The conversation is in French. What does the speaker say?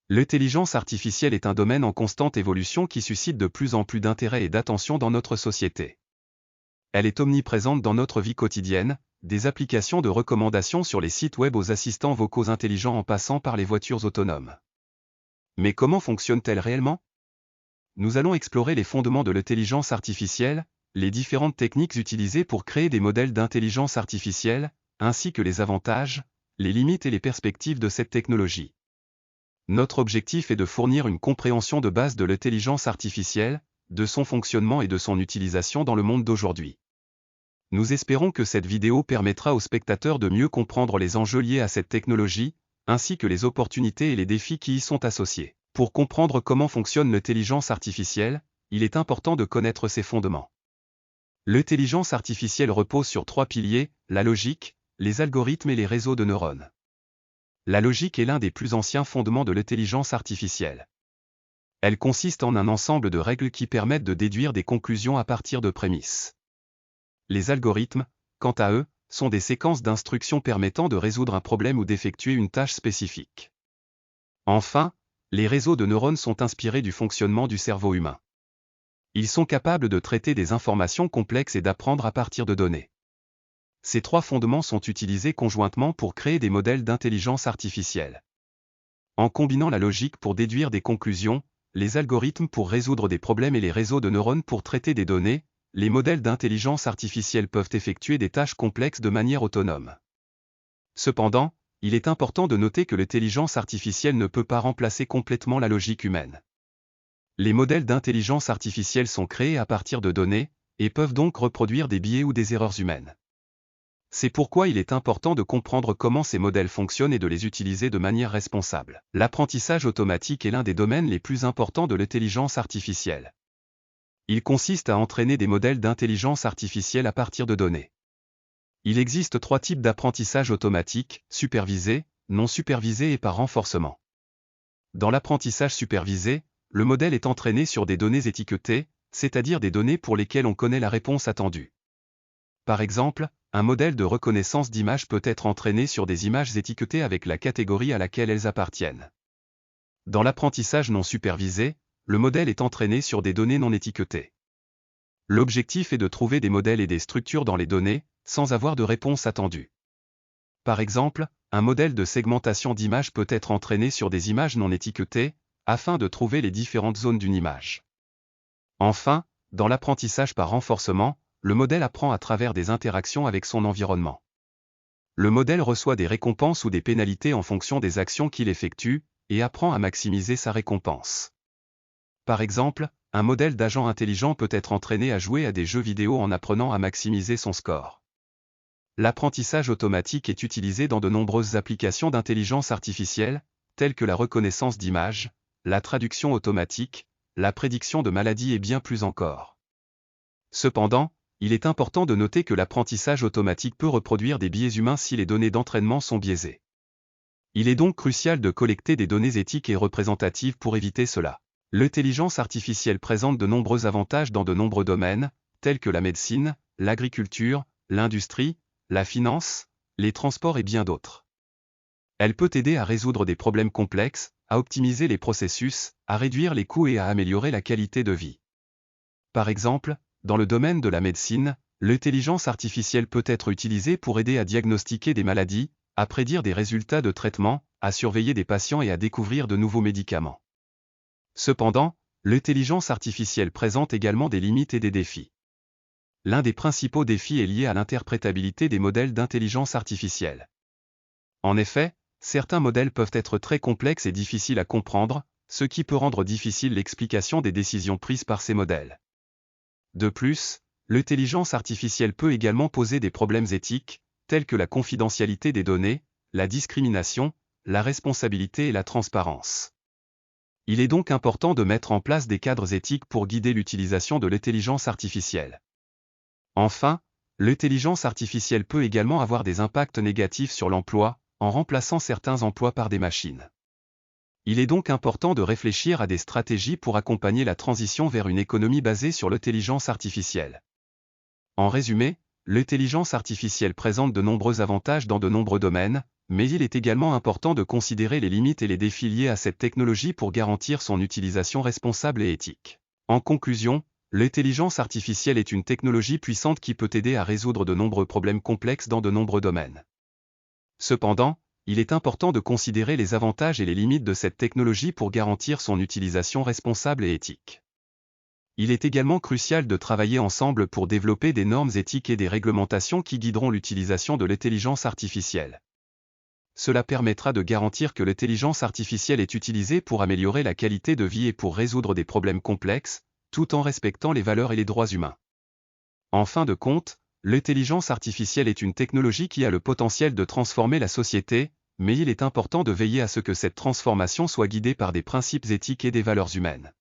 L'intelligence artificielle est un domaine en constante évolution qui suscite de plus en plus d'intérêt et d'attention dans notre société. Elle est omniprésente dans notre vie quotidienne, des applications de recommandation sur les sites web aux assistants vocaux intelligents en passant par les voitures autonomes. Mais comment fonctionne-t-elle réellement? Nous allons explorer les fondements de l'intelligence artificielle, les différentes techniques utilisées pour créer des modèles d'intelligence artificielle, ainsi que les avantages, les limites et les perspectives de cette technologie. Notre objectif est de fournir une compréhension de base de l'intelligence artificielle, de son fonctionnement et de son utilisation dans le monde d'aujourd'hui. Nous espérons que cette vidéo permettra aux spectateurs de mieux comprendre les enjeux liés à cette technologie, ainsi que les opportunités et les défis qui y sont associés. Pour comprendre comment fonctionne l'intelligence artificielle, il est important de connaître ses fondements. L'intelligence artificielle repose sur 3 piliers, la logique, les algorithmes et les réseaux de neurones. La logique est l'un des plus anciens fondements de l'intelligence artificielle. Elle consiste en un ensemble de règles qui permettent de déduire des conclusions à partir de prémices. Les algorithmes, quant à eux, sont des séquences d'instructions permettant de résoudre un problème ou d'effectuer une tâche spécifique. Enfin, les réseaux de neurones sont inspirés du fonctionnement du cerveau humain. Ils sont capables de traiter des informations complexes et d'apprendre à partir de données. Ces 3 fondements sont utilisés conjointement pour créer des modèles d'intelligence artificielle. En combinant la logique pour déduire des conclusions, les algorithmes pour résoudre des problèmes et les réseaux de neurones pour traiter des données, les modèles d'intelligence artificielle peuvent effectuer des tâches complexes de manière autonome. Cependant, il est important de noter que l'intelligence artificielle ne peut pas remplacer complètement la logique humaine. Les modèles d'intelligence artificielle sont créés à partir de données, et peuvent donc reproduire des biais ou des erreurs humaines. C'est pourquoi il est important de comprendre comment ces modèles fonctionnent et de les utiliser de manière responsable. L'apprentissage automatique est l'un des domaines les plus importants de l'intelligence artificielle. Il consiste à entraîner des modèles d'intelligence artificielle à partir de données. Il existe 3 types d'apprentissage automatique, supervisé, non supervisé et par renforcement. Dans l'apprentissage supervisé, le modèle est entraîné sur des données étiquetées, c'est-à-dire des données pour lesquelles on connaît la réponse attendue. Par exemple, un modèle de reconnaissance d'images peut être entraîné sur des images étiquetées avec la catégorie à laquelle elles appartiennent. Dans l'apprentissage non supervisé, le modèle est entraîné sur des données non étiquetées. L'objectif est de trouver des modèles et des structures dans les données, sans avoir de réponse attendue. Par exemple, un modèle de segmentation d'images peut être entraîné sur des images non étiquetées, afin de trouver les différentes zones d'une image. Enfin, dans l'apprentissage par renforcement, le modèle apprend à travers des interactions avec son environnement. Le modèle reçoit des récompenses ou des pénalités en fonction des actions qu'il effectue, et apprend à maximiser sa récompense. Par exemple, un modèle d'agent intelligent peut être entraîné à jouer à des jeux vidéo en apprenant à maximiser son score. L'apprentissage automatique est utilisé dans de nombreuses applications d'intelligence artificielle, telles que la reconnaissance d'images, la traduction automatique, la prédiction de maladies et bien plus encore. Cependant, il est important de noter que l'apprentissage automatique peut reproduire des biais humains si les données d'entraînement sont biaisées. Il est donc crucial de collecter des données éthiques et représentatives pour éviter cela. L'intelligence artificielle présente de nombreux avantages dans de nombreux domaines, tels que la médecine, l'agriculture, l'industrie, la finance, les transports et bien d'autres. Elle peut aider à résoudre des problèmes complexes, à optimiser les processus, à réduire les coûts et à améliorer la qualité de vie. Par exemple, dans le domaine de la médecine, l'intelligence artificielle peut être utilisée pour aider à diagnostiquer des maladies, à prédire des résultats de traitement, à surveiller des patients et à découvrir de nouveaux médicaments. Cependant, l'intelligence artificielle présente également des limites et des défis. L'un des principaux défis est lié à l'interprétabilité des modèles d'intelligence artificielle. En effet, certains modèles peuvent être très complexes et difficiles à comprendre, ce qui peut rendre difficile l'explication des décisions prises par ces modèles. De plus, l'intelligence artificielle peut également poser des problèmes éthiques, tels que la confidentialité des données, la discrimination, la responsabilité et la transparence. Il est donc important de mettre en place des cadres éthiques pour guider l'utilisation de l'intelligence artificielle. Enfin, l'intelligence artificielle peut également avoir des impacts négatifs sur l'emploi, en remplaçant certains emplois par des machines. Il est donc important de réfléchir à des stratégies pour accompagner la transition vers une économie basée sur l'intelligence artificielle. En résumé, l'intelligence artificielle présente de nombreux avantages dans de nombreux domaines, mais il est également important de considérer les limites et les défis liés à cette technologie pour garantir son utilisation responsable et éthique. En conclusion, l'intelligence artificielle est une technologie puissante qui peut aider à résoudre de nombreux problèmes complexes dans de nombreux domaines. Cependant, il est important de considérer les avantages et les limites de cette technologie pour garantir son utilisation responsable et éthique. Il est également crucial de travailler ensemble pour développer des normes éthiques et des réglementations qui guideront l'utilisation de l'intelligence artificielle. Cela permettra de garantir que l'intelligence artificielle est utilisée pour améliorer la qualité de vie et pour résoudre des problèmes complexes, tout en respectant les valeurs et les droits humains. En fin de compte, l'intelligence artificielle est une technologie qui a le potentiel de transformer la société, mais il est important de veiller à ce que cette transformation soit guidée par des principes éthiques et des valeurs humaines.